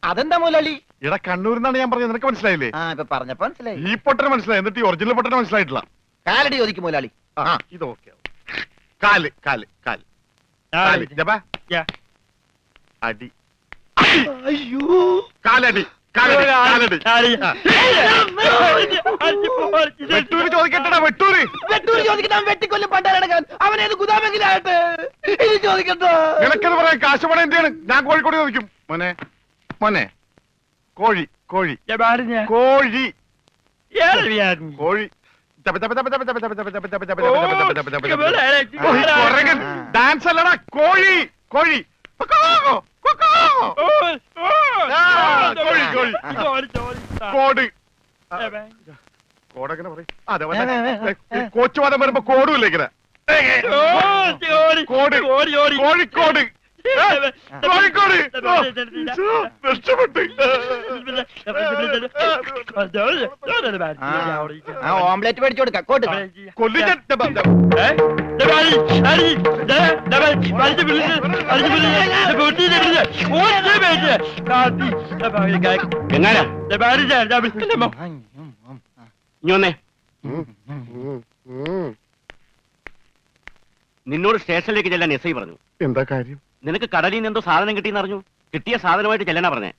അതെന്താ മുതലാളി? ഇട കണ്ണൂരിന്നാണ് ഞാൻ പറഞ്ഞത്, നിനക്ക് മനസ്സിലായില്ലേ? ഇപ്പൊ പറഞ്ഞപ്പോ മനസ്സിലായി. ഈ പൊട്ടന് മനസ്സിലായി, എന്നിട്ട് ഈ ഒറിജിനൽ പൊട്ടന് മനസ്സിലായിട്ടില്ല. കാലടി ചോദിക്കും മുതലാളി. ഇത് ഓക്കെ. കാല് കാല് കാല് കാല് ജബ അടി. അയ്യോ, കാലടി കാലടി കാലടി. വെട്ടൂര് ചോദിക്കട്ടെടാ, വെട്ടൂര്. വെട്ടൂര് ചോദിക്കട്ടെ, വെട്ടിക്കൊല്ലും പണ്ടാരടക്കാൻ. അവനേത് ഗുദാമെങ്കിലാകട്ടെ, ഇനി ചോദിക്കട്ടോ. നിനക്കെന്ന് പറയാൻ കാശ് പണം എന്റെയാണ്. ഞാൻ കോഴിക്കോട് ചോദിക്കും. മോനെ മോനെ, കോഴി കോഴി കോഴി കോഴി. ഡാൻസ് അല്ലടാ, കോഴി കോഴി. കോട് കോടെങ്ങനെ പറയും? അതെ, കോച്ചുവാദം വരുമ്പോ കോടുമില്ല ഇങ്ങനെ. കോട് കോഴിക്കോട് കോഴിക്കോട്. രക്ഷപ്പെട്ട്. ഓംലെറ്റ് മേടിച്ചു കൊടുക്കാം. കോട്ട് കൊല്ലിന്റെ നിന്നോട് സ്റ്റേഷനിലേക്ക് ചെല്ലാൻ എസ് ഐ പറഞ്ഞു. എന്താ കാര്യം? നിനക്ക് കടലിൽ നിന്ന് എന്തോ സാധനം കിട്ടിയെന്ന് അറിഞ്ഞു. കിട്ടിയ സാധനമായിട്ട് ചെല്ലാനാ പറഞ്ഞേ.